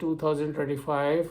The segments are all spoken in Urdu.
2025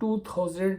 2000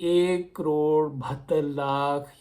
1,72,00,000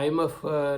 IMF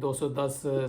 210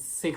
6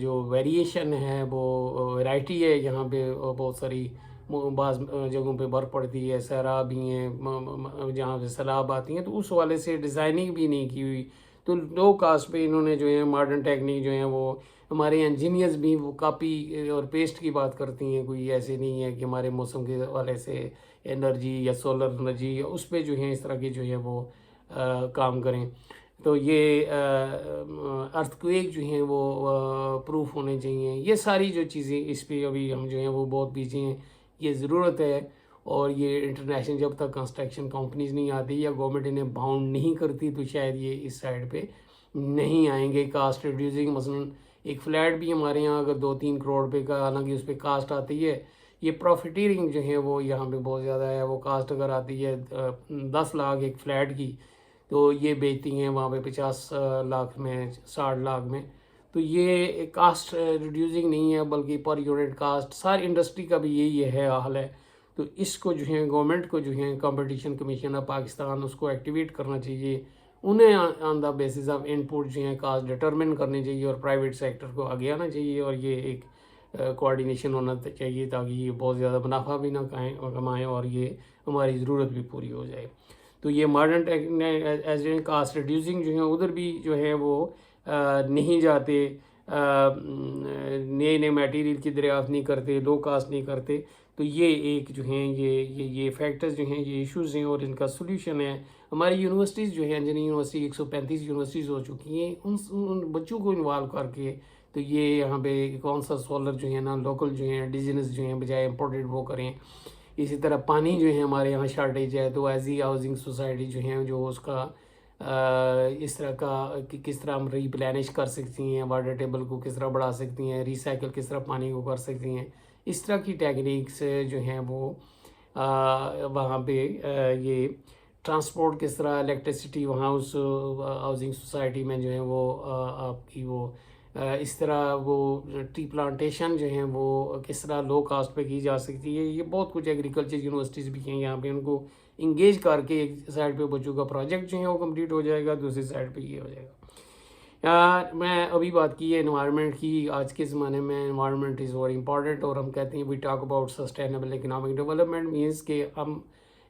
جو ویریشن ہے وہ ویرائٹی ہے یہاں پہ بہت ساری بعض جگہوں پہ برف پڑتی ہے، صحرا بھی ہیں جہاں سے سیلاب آتی ہیں، تو اس والے سے ڈیزائننگ بھی نہیں کی ہوئی، تو لو کاسٹ پہ انہوں نے جو ہے ماڈرن ٹیکنیک جو ہیں وہ ہمارے انجینئرز بھی وہ کاپی اور پیسٹ کی بات کرتی ہیں، کوئی ایسے نہیں ہے کہ ہمارے موسم کے حوالے سے انرجی یا سولر انرجی یا اس پہ جو ہے اس طرح کی جو ہے وہ کام کریں. تو یہ ارتھ کویک جو ہیں وہ پروف ہونے چاہیے. یہ ساری جو چیزیں اس پہ ابھی ہم جو ہیں وہ بہت پیچھے ہیں، یہ ضرورت ہے. اور یہ انٹرنیشنل جب تک کنسٹرکشن کمپنیز نہیں آتی یا گورنمنٹ انہیں باؤنڈ نہیں کرتی تو شاید یہ اس سائڈ پہ نہیں آئیں گے. کاسٹ ریڈیوسنگ مثلا ایک فلیٹ بھی ہمارے یہاں اگر 2-3 کروڑ پہ کا، حالانکہ اس پہ کاسٹ آتی ہے، یہ پروفیٹیرنگ جو ہے وہ یہاں پہ بہت زیادہ ہے. وہ کاسٹ اگر آتی ہے 10 لاکھ ایک فلیٹ کی، تو یہ بیچتی ہیں وہاں پہ 50 لاکھ میں، 60 لاکھ میں. تو یہ کاسٹ ریڈیوسنگ نہیں ہے بلکہ پر یونٹ کاسٹ. ساری انڈسٹری کا بھی یہی ہے حال ہے. تو اس کو جو ہے گورنمنٹ کو جو ہے کمپٹیشن کمیشن آف پاکستان اس کو ایکٹیویٹ کرنا چاہیے. انہیں آن دا بیسس آف ان پٹ جو ہیں کاسٹ ڈٹرمن کرنی چاہیے اور پرائیویٹ سیکٹر کو آگے آنا چاہیے. اور یہ ایک کوآرڈینیشن ہونا چاہیے تاکہ یہ بہت زیادہ منافع بھی نہ کمائیں اور یہ ہماری ضرورت بھی پوری ہو جائے. تو یہ modern as a cost reducing جو ہیں ادھر بھی جو ہے وہ نہیں جاتے، نئے میٹیریل کی دریافت نہیں کرتے، لو کاسٹ نہیں کرتے. تو یہ ایک جو ہیں یہ فیکٹرز جو ہیں یہ ایشوز ہیں اور ان کا سولوشن ہے. ہماری یونیورسٹیز جو ہیں انجینئرنگ یونیورسٹی 135 یونیورسٹیز ہو چکی ہیں، ان بچوں کو انوالو کر کے تو یہ یہاں پہ کون سا سولر جو ہے نا لوکل جو ہیں انڈیجنس جو ہیں بجائے امپورٹڈ وہ کریں. اسی طرح پانی جو ہے ہمارے یہاں شارٹیج ہے، تو ایسی ہاؤسنگ سوسائٹی جو ہیں جو اس کا اس طرح کا کس طرح ہم ری پلانش کر سکتی ہیں، واٹر ٹیبل کو کس طرح بڑھا سکتی ہیں، ریسائیکل کس طرح پانی کو کر سکتی ہیں، اس طرح کی ٹیکنیکس جو ہیں وہ وہاں پہ یہ ٹرانسپورٹ کس طرح الیکٹریسٹی وہاں اس ہاؤسنگ سوسائٹی میں جو ہے وہ آپ کی وہ اس طرح وہ ٹی پلانٹیشن جو ہیں وہ کس طرح لو کاسٹ پہ کی جا سکتی ہے. یہ بہت کچھ ایگریکلچر یونیورسٹیز بھی ہیں یہاں پہ، ان کو انگیج کر کے ایک سائڈ پہ بچوں کا پروجیکٹ جو ہے وہ کمپلیٹ ہو جائے گا، دوسری سائڈ پہ یہ ہو جائے گا. میں ابھی بات کی ہے انوائرمنٹ کی. آج کے زمانے میں انوائرمنٹ از ویری امپورٹنٹ، اور ہم کہتے ہیں we talk about sustainable economic development means کہ ہم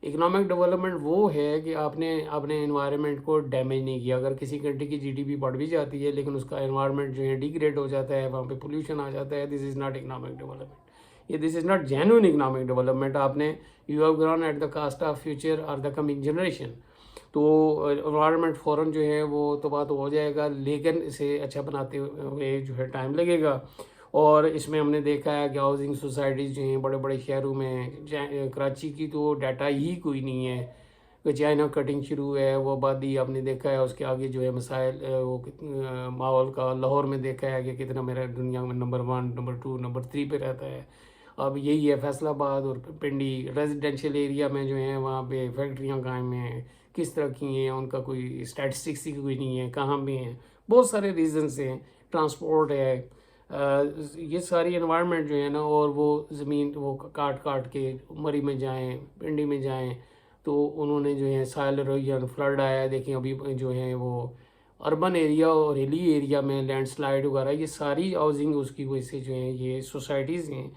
اکنامک ڈیولپمنٹ وہ ہے کہ آپ نے اپنے انوائرمنٹ کو ڈیمیج نہیں کیا. اگر کسی کنٹری کی GDP بڑھ بھی جاتی ہے لیکن اس کا انوائرمنٹ جو ہے ڈیگریڈ ہو جاتا ہے، وہاں پہ پولوشن آ جاتا ہے، this is not economic development. یہ this is not genuine economic development. آپ نے you have grown at the cost of future اور دا کمنگ جنریشن. تو انوائرمنٹ فوراً جو ہے وہ تو بات ہو جائے گا، لیکن اسے اچھا بناتے ہوئے جو ہے ٹائم لگے گا. اور اس میں ہم نے دیکھا ہے کہ ہاؤسنگ سوسائٹیز جو ہیں بڑے بڑے شہروں میں، کراچی کی تو ڈیٹا ہی کوئی نہیں ہے کہ چائنا کٹنگ شروع ہے، وہ آبادی آپ نے دیکھا ہے، اس کے آگے جو ہے مسائل وہ ماحول کا. لاہور میں دیکھا ہے کہ کتنا میرا دنیا میں نمبر 1 نمبر 2 نمبر 3 پہ رہتا ہے. اب یہی ہے فیصل آباد اور پنڈی ریزیڈینشیل ایریا میں جو ہیں وہاں پہ فیکٹریاں قائم ہیں، کس طرح کی ہیں ان کا کوئی اسٹیٹسٹکس ہی کوئی نہیں ہے، کہاں بھی ہیں. بہت سارے ریزنس ہیں، ٹرانسپورٹ ہے، یہ ساری انوائرمنٹ جو ہے نا. اور وہ زمین وہ کاٹ کے مری میں جائیں، پنڈی میں جائیں تو انہوں نے جو ہے سائل ایروژن، فلڈ آیا. دیکھیں ابھی جو ہے وہ اربن ایریا اور ہلی ایریا میں لینڈ سلائڈ وغیرہ، یہ ساری ہاؤسنگ اس کی وجہ سے جو ہیں یہ سوسائٹیز ہیں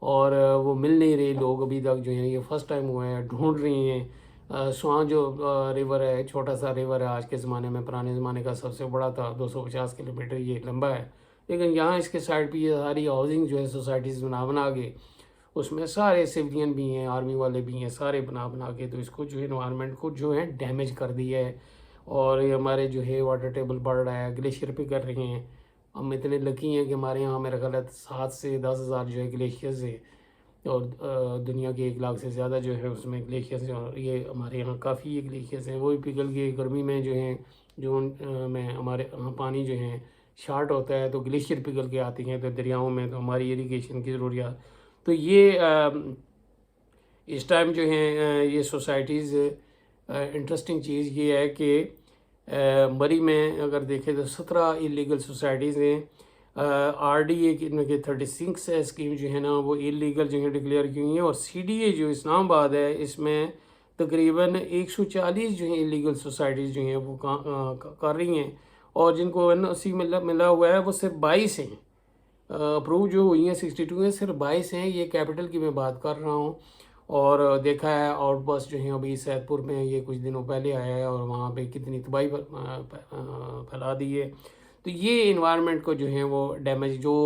اور وہ مل نہیں رہے. لوگ ابھی تک جو ہیں یہ فرسٹ ٹائم ہوا ہے ڈھونڈ رہے ہیں. سواں جو ریور ہے، چھوٹا سا ریور ہے آج کے زمانے میں، پرانے زمانے کا سب سے بڑا تھا، 250 کلومیٹر یہ لمبا ہے. لیکن یہاں اس کے سائڈ پہ یہ ساری ہاؤسنگ جو ہے سوسائٹیز بنا کے، اس میں سارے سویلین بھی ہیں، آرمی والے بھی ہیں، سارے بنا کے تو اس کو جو ہے انوائرمنٹ کو جو ہے ڈیمیج کر دیا ہے. اور یہ ہمارے جو ہے واٹر ٹیبل بڑھ رہا ہے، گلیشیئر پہ کر رہے ہیں. ہم اتنے لکی ہیں کہ ہمارے یہاں میرا خیال ہے 7 سے 10 ہزار جو ہے گلیشیئرز ہیں، اور دنیا کے 1 لاکھ سے زیادہ جو ہے اس میں گلیشیئرز ہیں. اور یہ ہمارے یہاں کافی گلیشیئرز ہیں، وہ بھی پگھل کے گرمی میں جو ہیں جون میں ہمارے یہاں پانی جو ہے شارٹ ہوتا ہے تو گلیشیئر پگھل کے آتی ہیں تو دریاؤں میں، تو ہماری اریگیشن کی ضروریات. تو یہ اس ٹائم جو ہیں یہ سوسائٹیز انٹرسٹنگ چیز یہ ہے کہ مری میں اگر دیکھیں تو 17 اللیگل سوسائٹیز ہیں. RDA کی 36 اسکیم جو ہے نا وہ اللیگل جو ہیں ڈکلیئر کی ہوئی ہیں. اور CDA جو اسلام آباد ہے اس میں تقریباً 140 جو ہیں اللیگل سوسائٹیز جو ہیں وہ کر رہی ہیں. اور جن کو NOC ملا ہوا ہے وہ صرف 22 ہیں، اپروو جو ہوئی ہیں 62 ہیں، صرف 22 ہیں. یہ کیپٹل کی میں بات کر رہا ہوں. اور دیکھا ہے آؤٹ بس جو ہیں ابھی سید پور میں یہ کچھ دنوں پہلے آیا ہے اور وہاں پہ کتنی تباہی پھیلا دی ہے. تو یہ انوائرمنٹ کو جو ہے وہ ڈیمیج، جو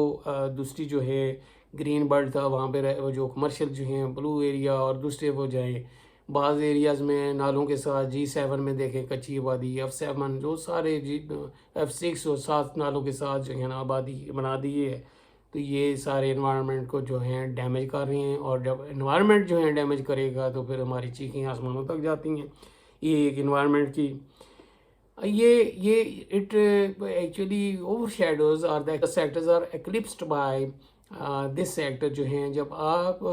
دوسری جو ہے گرین بیلٹ تھا وہاں پہ جو کمرشل جو ہیں بلو ایریا اور دوسرے وہ جائیں بعض ایریاز میں نالوں کے ساتھ G7 میں دیکھیں کچی آبادی، F7 جو سارے F6 اور 7 نالوں کے ساتھ جو ہے نا آبادی بنا دی ہے. تو یہ سارے انوائرمنٹ کو جو ہیں ڈیمیج کر رہے ہیں، اور جب انوائرمنٹ جو ہے ڈیمیج کرے گا تو پھر ہماری چیخیں آسمانوں تک جاتی ہیں. یہ ایک انوائرمنٹ کی یہ it actually overshadows are the sectors are eclipsed by this sector. جو ہیں جب آپ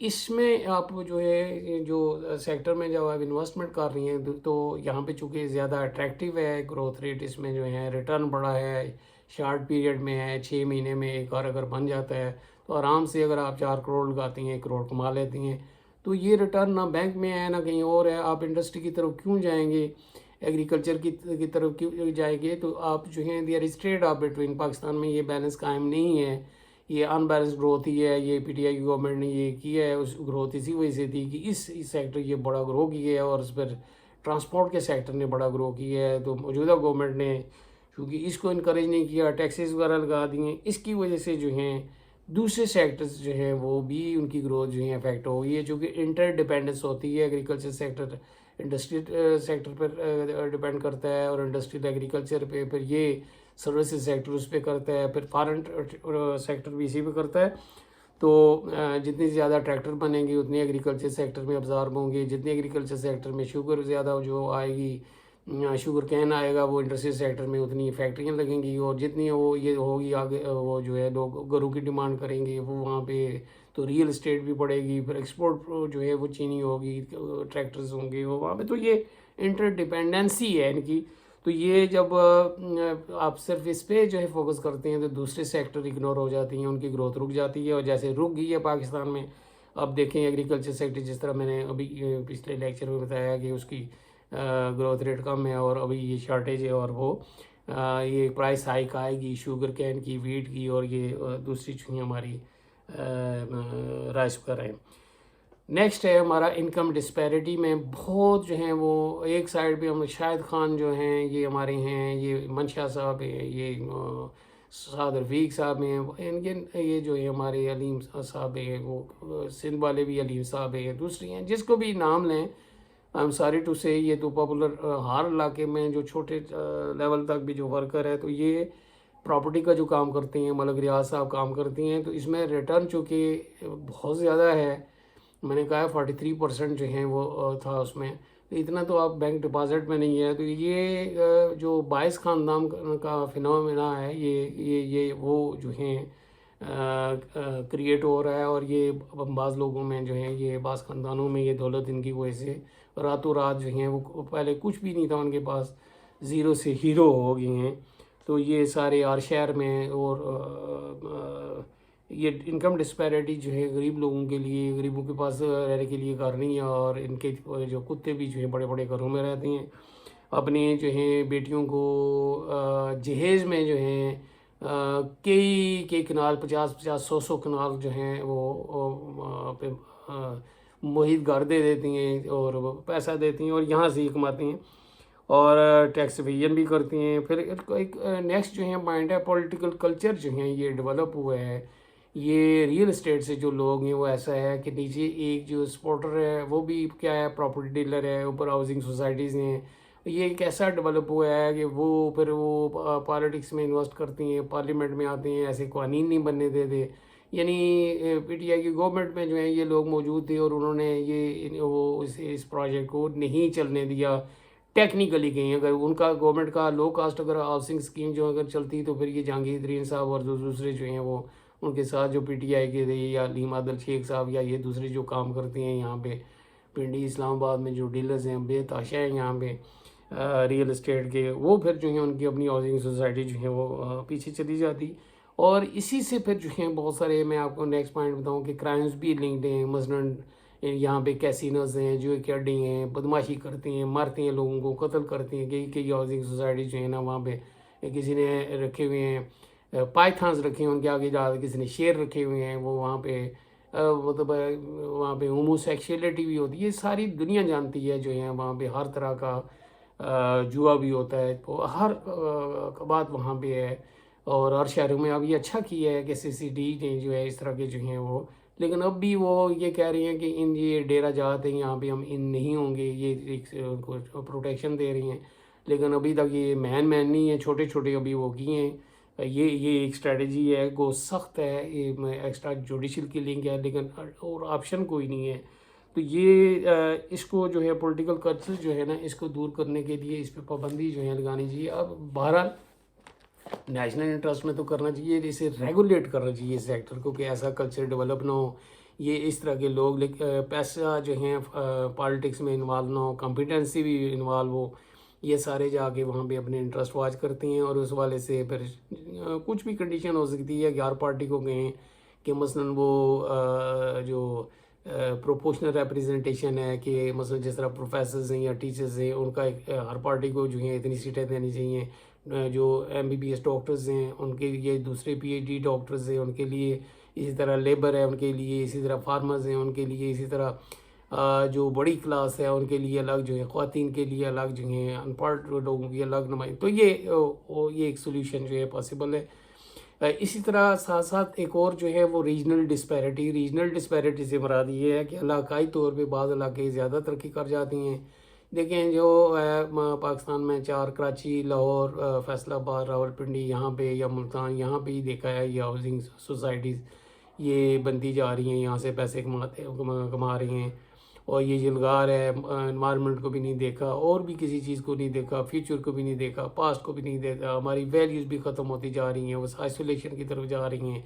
اس میں آپ جو ہے جو سیکٹر میں جب آپ انویسٹمنٹ کر رہی ہیں تو یہاں پہ چونکہ زیادہ اٹریکٹیو ہے گروتھ ریٹ، اس میں جو ہے ریٹرن بڑا ہے، شارٹ پیریڈ میں ہے، 6 مہینے میں ایک اور اگر بن جاتا ہے تو آرام سے اگر آپ 4 کروڑ لگاتی ہیں 1 کروڑ کما لیتی ہیں. تو یہ ریٹرن نہ بینک میں ہے نہ کہیں اور ہے. آپ انڈسٹری کی طرف کیوں جائیں گے، ایگریکلچر کی طرف کیوں جائیں گے؟ تو آپ جو ہیں there is trade off between. Pakistan میں یہ بیلنس قائم نہیں ہے، یہ ان بیلنس گروتھ ہی ہے. یہ PTI کی گورنمنٹ نے یہ کیا ہے، اس گروتھ اسی وجہ سے تھی کہ اس سیکٹر یہ بڑا گرو کیا ہے اور اس پر ٹرانسپورٹ کے سیکٹر نے بڑا گرو کیا ہے. تو موجودہ گورنمنٹ نے کیونکہ اس کو انکریج نہیں کیا، ٹیکسز وغیرہ لگا دیے، اس کی وجہ سے جو ہیں دوسرے سیکٹرز جو ہیں وہ بھی ان کی گروتھ جو ہے افیکٹ ہو گئی ہے. چونکہ انٹر ڈیپینڈنس ہوتی ہے، ایگریکلچر سیکٹر انڈسٹریل سیکٹر پر ڈیپینڈ کرتا ہے اور انڈسٹریل ایگریکلچر پہ، پھر یہ سروسز سیکٹر اس پہ کرتا ہے، پھر فارن سیکٹر بھی اسی پہ کرتا ہے. تو جتنی زیادہ ٹریکٹر بنیں گے اتنے ایگریکلچر سیکٹر میں ابزارب ہوں گے. جتنے ایگریکلچر سیکٹر میں شوگر زیادہ جو آئے گی، شوگر کین آئے گا، وہ انڈسٹریل سیکٹر میں اتنی فیکٹریاں لگیں گی. اور جتنی وہ یہ ہوگی آگے وہ جو ہے لوگ گرو کی ڈیمانڈ کریں گے وہ وہاں پہ تو ریئل اسٹیٹ بھی بڑھے گی. پھر ایکسپورٹ جو ہے وہ چینی ہوگی، ٹریکٹرز ہوں گے وہ وہاں پہ. تو یہ انٹر ڈیپینڈنسی ہے ان کی. تو یہ جب آپ صرف اس پہ جو ہے فوکس کرتے ہیں تو دوسرے سیکٹر اگنور ہو جاتی ہیں، ان کی گروتھ رک جاتی ہے. اور جیسے رک گئی ہے پاکستان میں، اب دیکھیں ایگریکلچر سیکٹر جس طرح میں نے ابھی پچھلے لیکچر میں بتایا کہ اس کی گروتھ ریٹ کم ہے اور ابھی یہ شارٹیج ہے، اور وہ یہ پرائس ہائیک آئے گی شوگر کین کی، ویٹ کی، اور یہ دوسری چیزیں ہماری رائس وغیرہ ہیں. نیکسٹ ہے ہمارا انکم ڈسپیرٹی میں بہت جو ہیں وہ ایک سائڈ پہ ہم شاہد خان جو ہیں یہ ہمارے ہیں، یہ منشا صاحب ہیں، یہ سعد رفیق صاحب ہیں، ان کے یہ جو ہے ہمارے علیم صاحب ہیں، وہ سندھ والے بھی علیم صاحب ہیں، دوسری ہیں جس کو بھی نام لیں. آئی ایم سوری ٹو سے یہ تو پاپولر ہر علاقے میں جو چھوٹے لیول تک بھی جو ورکر ہے تو یہ پراپرٹی کا جو کام کرتے ہیں، ملک ریاض صاحب کام کرتی ہیں. تو اس میں ریٹرن چونکہ بہت زیادہ ہے، میں نے کہا 43% جو ہیں وہ تھا اس میں. تو اتنا تو آپ بینک ڈپازٹ میں نہیں ہے. تو یہ جو 22 خاندان کا فنومینا ہے، یہ وہ جو ہیں کریٹ ہو رہا ہے. اور یہ بعض لوگوں میں جو ہیں یہ بعض خاندانوں میں یہ دولت ان کی وجہ سے راتوں رات جو ہیں وہ پہلے کچھ بھی نہیں تھا ان کے پاس، زیرو سے ہیرو ہو گئے ہیں. تو یہ سارے اور شہر میں اور یہ انکم ڈسپیرٹی جو ہے غریب لوگوں کے لیے، غریبوں کے پاس رہنے کے لیے کرنی ہے. اور ان کے جو کتے بھی جو ہیں بڑے بڑے گھروں میں رہتے ہیں، اپنے جو ہیں بیٹیوں کو جہیز میں جو ہیں کئی کنال 50 100 کنال جو ہیں وہ محیط گھر دے دیتی ہیں اور پیسہ دیتی ہیں اور یہاں سے ہی کماتی ہیں اور ٹیکس ایویژن بھی کرتی ہیں. پھر ایک نیکسٹ جو ہے پوائنٹ ہے پولیٹیکل کلچر جو ہیں یہ ڈیولپ ہوا ہے. یہ ریئل اسٹیٹ سے جو لوگ ہیں وہ ایسا ہے کہ نیچے ایک جو سپورٹر ہے وہ بھی کیا ہے پراپرٹی ڈیلر ہے، اوپر ہاؤسنگ سوسائٹیز ہیں. یہ ایک ایسا ڈیولپ ہوا ہے کہ وہ پھر وہ پالیٹکس میں انویسٹ کرتی ہیں، پارلیمنٹ میں آتے ہیں، ایسے قوانین نہیں بننے دیتے. یعنی PTI کی گورنمنٹ میں جو ہیں یہ لوگ موجود تھے اور انہوں نے یہ وہ اس پروجیکٹ کو نہیں چلنے دیا. ٹیکنیکلی کہیں اگر ان کا گورنمنٹ کا لو کاسٹ اگر ہاؤسنگ اسکیم جو اگر چلتی تو پھر یہ جہانگیر ترین صاحب اور دوسرے جو ہیں وہ ان کے ساتھ جو PTI کے تھے یا علیم عادل شیخ صاحب یا یہ دوسرے جو کام کرتے ہیں یہاں پہ پنڈی اسلام آباد میں جو ڈیلرز ہیں بے تحاشا ہیں یہاں پہ ریئل اسٹیٹ کے، وہ پھر جو ہیں ان کی اپنی ہاؤسنگ سوسائٹی جو ہیں وہ پیچھے چلی جاتی. اور اسی سے پھر جو ہیں بہت سارے میں آپ کو نیکسٹ پوائنٹ بتاؤں کہ کرائمز بھی لنکڈ ہیں. مثلاً یہاں پہ کیسینوز ہیں، جو کہ اڈے ہیں، بدماشی کرتی ہیں، مارتی ہیں لوگوں کو، قتل کرتی ہیں. کئی ہاؤسنگ سوسائٹی جو ہیں نا وہاں پہ کسی نے رکھے ہوئے ہیں پائتھانس رکھے ہیں، ان کے آگے جا کے کسی نے شیر رکھے ہوئے ہیں، وہ وہاں پہ مطلب وہاں پہ ہومو سیکشولیٹی بھی ہوتی ہے. یہ ساری دنیا جانتی ہے جو ہے وہاں پہ ہر طرح کا جوا بھی ہوتا ہے. تو ہر بات وہاں پہ ہے. اور ہر شہروں میں اب یہ اچھا کیا ہے کہ CCD نے جو ہے اس طرح کے جو ہیں وہ، لیکن اب بھی وہ یہ کہہ رہی ہیں کہ یہ ڈیرا جات ہیں یہاں پہ ہم نہیں ہوں گے، یہ ایک ان کو پروٹیکشن دے رہی ہیں. لیکن ابھی تک یہ مین نہیں ہیں، چھوٹے چھوٹے ابھی وہ کیے ہیں. یہ ایک اسٹریٹجی ہے وہ سخت ہے، یہ ایکسٹرا جوڈیشل کلنگ ہے، لیکن اور آپشن کوئی نہیں ہے. تو یہ اس کو جو ہے پولیٹیکل کلچر جو ہے نا اس کو دور کرنے کے لیے اس پہ پابندی جو ہے لگانی چاہیے. اب بہرحال نیشنل انٹرسٹ میں تو کرنا چاہیے، اسے ریگولیٹ کرنا چاہیے اس سیکٹر کو کہ ایسا کلچر ڈیولپ نہ ہو. یہ اس طرح کے لوگ پیسہ جو ہیں پالیٹکس میں انوالو نہ ہو، کمپیٹنسی بھی انوالو ہو. یہ سارے جا کے وہاں پہ اپنے انٹرسٹ واچ کرتے ہیں، اور اس والے سے پھر کچھ بھی کنڈیشن ہو سکتی ہے کہ ہر پارٹی کو کہیں کہ مثلاً وہ جو پروپورشنل ریپریزنٹیشن ہے کہ مثلا جس طرح پروفیسرز ہیں یا ٹیچرز ہیں ان کا ہر پارٹی کو جو ہیں اتنی سیٹیں دینی چاہیے. جو MBBS ڈاکٹرز ہیں ان کے لیے، دوسرے PhD ڈاکٹرز ہیں ان کے لیے، اسی طرح لیبر ہے ان کے لیے، اسی طرح فارمرز ہیں ان کے لیے، اسی طرح جو بڑی کلاس ہے ان کے لیے الگ جو ہے، خواتین کے لیے الگ جو ہیں، ان پڑھ لوگوں کی الگ نمائندگی. تو یہ ایک سولوشن جو ہے پاسبل ہے. اسی طرح ساتھ ساتھ ایک اور جو ہے وہ ریجنل ڈسپیرٹی سے مراد یہ ہے کہ علاقائی طور پہ بعض علاقے زیادہ ترقی کر جاتی ہیں. دیکھیں جو پاکستان میں 4 کراچی، لاہور، فیصل آباد، راولپنڈی یہاں پہ یا ملتان یہاں پہ ہی دیکھا ہے یہ ہاؤسنگ سوسائٹیز یہ بنتی جا رہی ہیں، یہاں سے پیسے کما رہی ہیں. اور یہ جلگار ہے، انوائرمنٹ کو بھی نہیں دیکھا، اور بھی کسی چیز کو نہیں دیکھا، فیوچر کو بھی نہیں دیکھا، پاسٹ کو بھی نہیں دیکھا. ہماری ویلیوز بھی ختم ہوتی جا رہی ہیں، وہ آئسولیشن کی طرف جا رہی ہیں.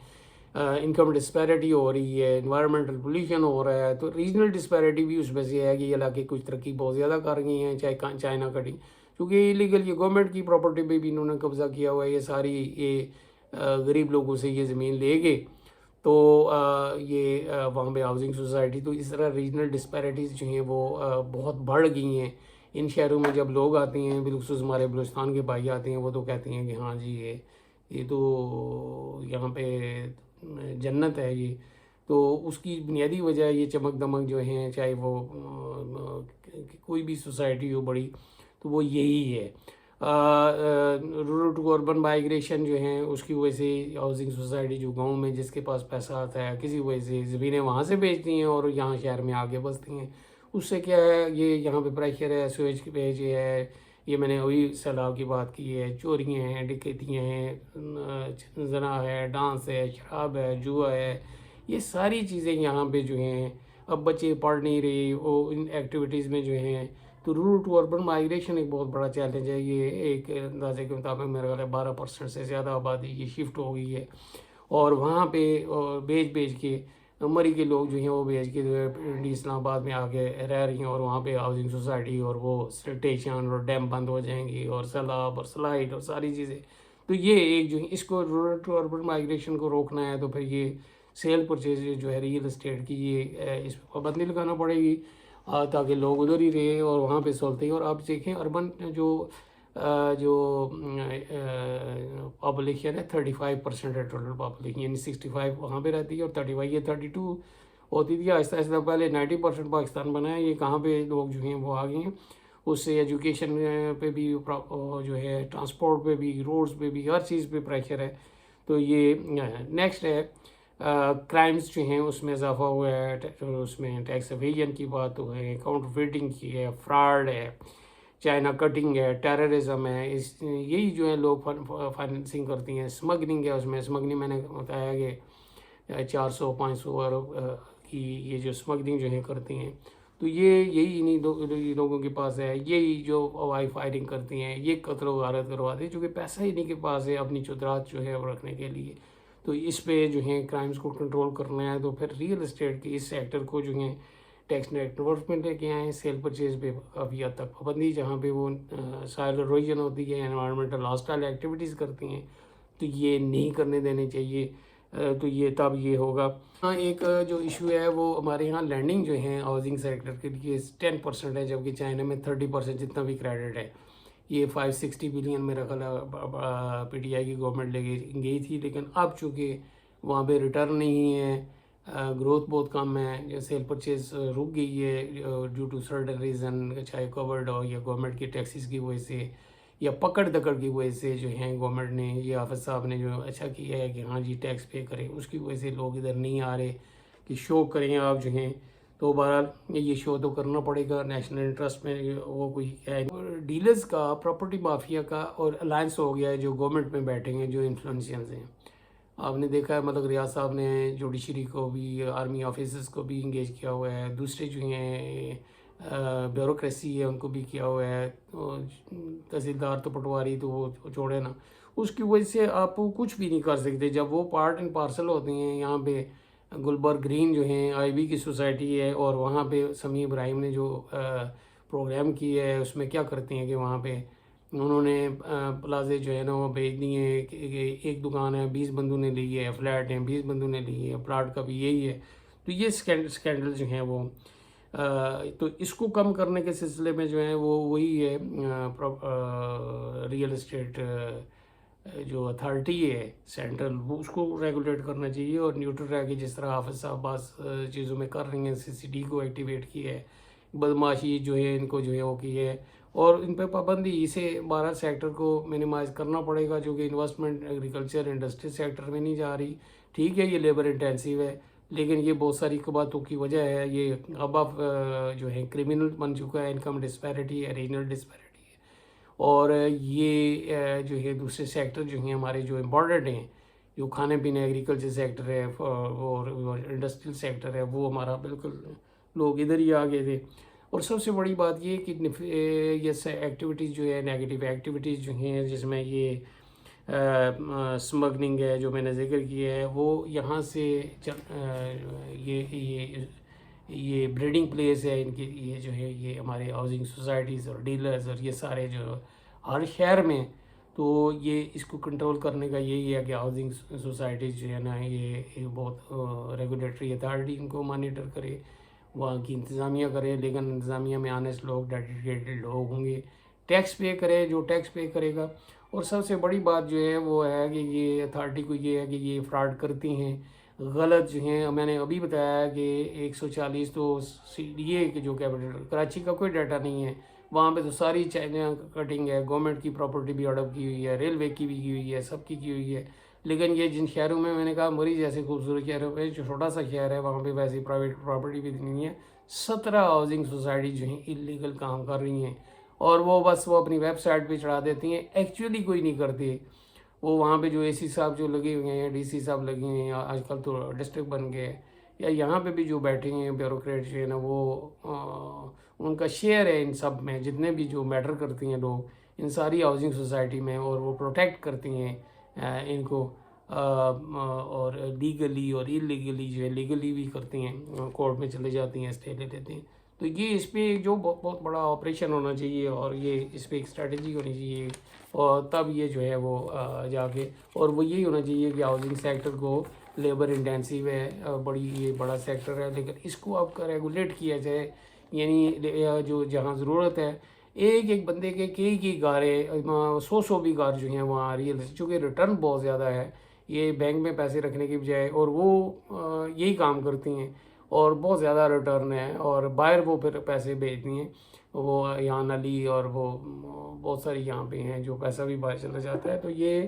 انکم ڈسپیرٹی ہو رہی ہے، انوائرمنٹل پولیوشن ہو رہا ہے. تو ریجنل ڈسپیرٹی بھی اس میں سے ہے کہ یہ علاقے کچھ ترقی بہت زیادہ کر گئی ہیں، چاہے چائنا کٹنگ، کیونکہ ایلیگل یہ گورنمنٹ کی پراپرٹی پہ بھی انہوں نے قبضہ کیا ہوا ہے. یہ ساری غریب لوگوں سے یہ زمین لے گئے. تو یہ وہاں پہ ہاؤسنگ سوسائٹی، تو اس طرح ریجنل ڈسپیرٹیز جو ہیں وہ بہت بڑھ گئی ہیں. ان شہروں میں جب لوگ آتے ہیں، بالخصوص ہمارے بلوچستان کے بھائی آتے ہیں، وہ تو کہتے ہیں کہ ہاں جی یہ تو یہاں پہ جنت ہے. یہ تو اس کی بنیادی وجہ یہ چمک دمک جو ہیں، چاہے وہ کوئی بھی سوسائٹی ہو بڑی، تو وہ یہی ہے. رورل ٹو اربن مائیگریشن جو ہیں اس کی وجہ سے ہاؤسنگ سوسائٹی جو گاؤں میں جس کے پاس پیسہ آتا ہے کسی وجہ سے زمینیں وہاں سے بیچتی ہیں اور یہاں شہر میں آگے بستی ہیں. اس سے کیا ہے، یہ یہاں پہ پریشر ہے، سویج کی پیج ہے، یہ میں نے ابھی سیلاب کی بات کی ہے، چوریاں ہیں، ڈکیتیاں ہیں، زنا ہے، ڈانس ہے، شراب ہے، جوا ہے. یہ ساری چیزیں یہاں پہ جو ہیں، اب بچے پڑھ نہیں رہے وہ ان ایکٹیویٹیز میں جو ہیں. تو رورل ٹو اربن مائیگریشن ایک بہت بڑا چیلنج ہے. یہ ایک اندازے کے مطابق میرے خیال ہے 12% سے زیادہ آبادی یہ شفٹ ہو گئی ہے، اور وہاں پہ بیچ کے مری کے لوگ جو ہیں وہ بیچ کے اسلام آباد میں آگے رہ رہی ہیں، اور وہاں پہ ہاؤسنگ سوسائٹی اور وہ سلٹیشن اور ڈیم بند ہو جائیں گی، اور سیلاب اور سلائڈ اور ساری چیزیں. تو یہ ایک جو ہے اس کو رورل ٹو اربن مائیگریشن کو روکنا ہے، تو پھر یہ سیل پرچیز جو ہے ریئل اسٹیٹ کی یہ اس پہ پابندی لگانا پڑے گی، تاکہ لوگ ادھر ہی رہیں اور وہاں پہ سولتے. اور آپ دیکھیں اربن جو پاپولیشن ہے 35% ہے ٹوٹل پاپولیشن، یعنی 65 وہاں پہ رہتی ہے اور 35 یہ 32 ہوتی تھی. آہستہ آہستہ پہلے 90% پاکستان بنا ہے، یہ کہاں پہ لوگ جو ہیں وہ آگے ہیں. اس سے ایجوکیشن پہ بھی جو ہے، ٹرانسپورٹ پہ بھی، روڈز پہ بھی، ہر چیز پہ پریشر ہے. تو یہ نیکسٹ ہے کرائمز جو ہیں اس میں اضافہ ہوا ہے، اس میں ٹیکس ایویژن کی بات ہو ہے، کاؤنٹر فیٹنگ کی ہے، فراڈ ہے، چائنا کٹنگ ہے، ٹیررزم ہے. یہی جو ہے لوگ فائننسنگ کرتی ہیں. اسمگلنگ ہے، اس میں اسمگلنگ میں نے بتایا کہ 400-500 ارب کی یہ جو اسمگلنگ جو ہے کرتی ہیں. تو یہی انہیں لوگوں کے پاس ہے، یہی جو ہوائی فائرنگ کرتی ہیں، یہ قتل و غارت کرواتے ہیں، چونکہ پیسہ ہی نہیں کے پاس ہے اپنی چودرات جو ہے وہ رکھنے کے لیے. تو اس پہ جو ہے کرائمز کو کنٹرول کرنا ہے. تو پھر ریئل اسٹیٹ کی اس سیکٹر کو جو ہیں ٹیکس نیٹ انفورسمنٹ لے کے آئیں، سیل پرچیز پہ کافی حد تک پابندی، جہاں پہ وہ سائل ارویژن ہوتی ہے، انوائرمنٹل ہاسٹائل ایکٹیویٹیز کرتی ہیں، تو یہ نہیں کرنے دینے چاہیے. تو یہ تب یہ ہوگا. ہاں ایک جو ایشو ہے وہ ہمارے یہاں لینڈنگ جو ہیں ہاؤسنگ سیکٹر کے لیے 10% ہے، جبکہ چائنا میں 30% جتنا بھی کریڈٹ ہے. یہ 560 بلین میرا خیال ہے پی ٹی آئی کی گورنمنٹ لے گئی تھی، لیکن اب چونکہ وہاں پہ ریٹرن نہیں ہے، گروتھ بہت کم ہے، سیل پرچیز رک گئی ہے ڈیو ٹو سرٹن ریزن، چاہے کووڈ ہو یا گورنمنٹ کی ٹیکسز کی وجہ سے یا پکڑ دکڑ کی وجہ سے جو ہیں گورنمنٹ نے یا حافظ صاحب نے جو اچھا کیا ہے کہ ہاں جی ٹیکس پے کریں، اس کی وجہ سے لوگ ادھر نہیں آ رہے کہ شو کریں آپ جو ہیں. تو بہرحال یہ شو تو کرنا پڑے گا، نیشنل انٹرسٹ میں وہ کوئی ہے. ڈیلرز کا پراپرٹی مافیا کا اور الائنس ہو گیا ہے جو گورنمنٹ میں بیٹھے ہیں، جو انفلوئنسرز ہیں. آپ نے دیکھا ہے مطلب ریاض صاحب نے جوڈیشری کو بھی، آرمی آفیسرز کو بھی انگیج کیا ہوا ہے، دوسرے جو ہیں بیوروکریسی ہے ان کو بھی کیا ہوا ہے. تحصیلدار تو پٹواری تو وہ چھوڑے نا، اس کی وجہ سے آپ کچھ بھی نہیں کر سکتے جب وہ پارٹ اینڈ پارسل ہوتے ہیں. یہاں پہ گلبرگ گرین جو ہیں آئی بی کی سوسائٹی ہے، اور وہاں پہ سمیع ابراہیم نے جو پروگرام کیا ہے اس میں کیا کرتے ہیں کہ وہاں پہ انہوں نے پلازے جو ہے نا وہ بھیج دیے ہیں کہ ایک دکان ہے 20 بندوں نے لی ہے، فلیٹ ہیں 20 بندوں نے لی ہے، پلاٹ کا بھی یہی ہے. تو یہ سکینڈل جو ہیں وہ تو اس کو کم کرنے کے سلسلے میں جو ہے وہ وہی ہے ریئل اسٹیٹ جو اتھارٹی ہے سینٹرل، وہ اس کو ریگولیٹ کرنا چاہیے اور نیوٹرل رہ کے جس طرح حافظ صاحب بعض چیزوں میں کر رہی ہیں، سی سی ڈی کو ایکٹیویٹ کیا ہے، بدماشی جو ہے ان کو جو ہے وہ کی ہے، اور ان پہ پابندی. اسے 12 سیکٹر کو منیمائز کرنا پڑے گا جو کہ انویسٹمنٹ ایگریکلچر انڈسٹری سیکٹر میں نہیں جا رہی. ٹھیک ہے یہ لیبر انٹینسیو ہے، لیکن یہ بہت ساری باتوں کی وجہ ہے. یہ اب جو ہے کرمنل بن چکا ہے، انکم ڈسپیرٹی ہے، ریجنل ڈسپیرٹی ہے. اور یہ جو ہے دوسرے سیکٹر جو ہیں ہمارے جو امپورٹنٹ ہیں، جو کھانے پینے ایگریکلچر سیکٹر ہے اور انڈسٹریل سیکٹر ہے، وہ ہمارا بالکل لوگ ادھر ہی آگے تھے. اور سب سے بڑی بات یہ کہ یہ ایکٹیویٹیز جو ہے نیگیٹو ایکٹیویٹیز جو ہیں جس میں یہ اسمگلنگ ہے جو میں نے ذکر کیا ہے، وہ یہاں سے یہ بریڈنگ پلیس ہے ان کی، یہ جو ہے یہ ہمارے ہاؤسنگ سوسائٹیز اور ڈیلرز اور یہ سارے جو ہر شہر میں. تو یہ اس کو کنٹرول کرنے کا یہی ہے کہ ہاؤسنگ سوسائٹیز جو ہے نا یہ بہت ریگولیٹری اتھارٹی ان کو مانیٹر کرے، وہاں کی انتظامیہ کرے، لیکن انتظامیہ میں آنیسٹ لوگ، ڈیڈیکیٹڈ لوگ ہوں گے، ٹیکس پے کرے جو ٹیکس پے کرے گا. اور سب سے بڑی بات جو ہے وہ ہے کہ یہ اتھارٹی کو یہ ہے کہ یہ فراڈ کرتی ہیں، غلط جو ہیں. میں نے ابھی بتایا کہ 140 تو سی ڈی اے کے جو کیپٹل، کراچی کا کوئی ڈیٹا نہیں ہے، وہاں پہ تو ساری چائنا کٹنگ ہے، گورنمنٹ کی پراپرٹی بھی ہڑپ کی ہوئی ہے، ریلوے کی بھی کی ہوئی ہے، سب کی ہوئی ہے. لیکن یہ جن شہروں میں نے کہا مری جیسے خوبصورت شہروں پہ جو چھوٹا سا شہر ہے وہاں پہ ویسی پرائیویٹ پراپرٹی بھی نہیں ہے. 17 ہاؤسنگ سوسائٹی جو ہیں اللیگل کام کر رہی ہیں، اور وہ بس وہ اپنی ویب سائٹ پہ چڑھا دیتی ہیں، ایکچولی کوئی نہیں کرتے. وہ وہاں پہ جو اے سی صاحب جو لگے ہوئے ہیں، ڈی سی صاحب لگے ہوئے ہیں، آج کل تو ڈسٹرکٹ بن گئے، یا یہاں پہ بھی جو بیٹھے ہیں بیوروکریٹ جو ہے نا وہ ان کا شیئر ہے ان سب میں، جتنے بھی جو میٹر کرتی ہیں لوگ ان ساری ہاؤسنگ سوسائٹی میں، اور وہ پروٹیکٹ کرتی ہیں ان کو، اور لیگلی اور اللیگلی جو ہے لیگلی بھی کرتی ہیں، کورٹ میں چلے جاتی ہیں، اسٹے لے لیتے ہیں. تو یہ اس پہ جو بہت بڑا آپریشن ہونا چاہیے، اور یہ اس پہ ایک اسٹریٹجی ہونی چاہیے، اور تب یہ جو ہے وہ جا کے، اور وہ یہی ہونا چاہیے کہ ہاؤسنگ سیکٹر کو لیبر انٹینسیو ہے، یہ بڑا سیکٹر ہے، لیکن اس کو اب ریگولیٹ کیا جائے. یعنی جو جہاں ضرورت ہے ایک بندے کے کئی گاریں، 100 بھی گار جو ہیں وہاں ریئل، چونکہ ریٹرن بہت زیادہ ہے یہ بینک میں پیسے رکھنے کی بجائے، اور وہ یہی کام کرتی ہیں اور بہت زیادہ ریٹرن ہے، اور باہر وہ پھر پیسے بھیجتی ہیں. وہ یہاں نلی اور وہ بہت ساری یہاں پہ ہیں جو پیسہ بھی باہر چلا جاتا ہے. تو یہ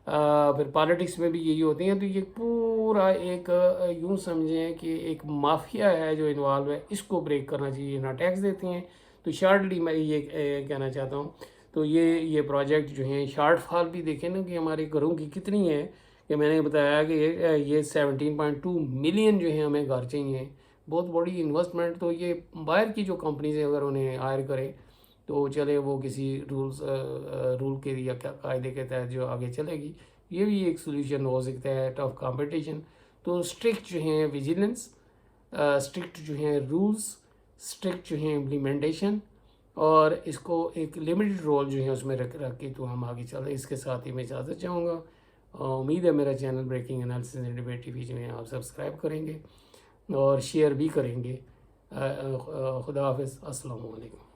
پھر پالیٹکس میں بھی یہی ہوتی ہیں. تو یہ پورا ایک یوں سمجھیں کہ ایک مافیا ہے جو انوالو ہے، اس کو بریک کرنا چاہیے. نہ ٹیکس دیتی ہیں. تو شارٹلی میں یہ کہنا چاہتا ہوں، تو یہ پروجیکٹ جو ہیں شارٹ فال بھی دیکھیں نا کہ ہمارے گھروں کی کتنی ہے، کہ میں نے بتایا کہ یہ 17.2 ملین جو ہیں ہمیں گھر چاہیے، بہت بڑی انویسٹمنٹ. تو یہ باہر کی جو کمپنیز ہیں اگر انہیں ہائر کرے تو چلے وہ کسی رول کے یا قاعدے کے تحت جو آگے چلے گی، یہ بھی ایک سولوشن ہو سکتا ہے. ٹف کمپٹیشن، تو اسٹرکٹ جو ہیں ویجیلنس، اسٹرکٹ جو ہیں رولز، اسٹرکٹ جو ہیں امپلیمنٹیشن، اور اس کو ایک لمیٹڈ رول جو ہے اس میں رکھ کے تو ہم آگے چلیں. اس کے ساتھ ہی میں اجازت چاہوں گا. امید ہے میرا channel breaking analysis and debate T V جو ہے آپ سبسکرائب کریں گے اور شیئر بھی کریں گے. خدا حافظ. السلام علیکم.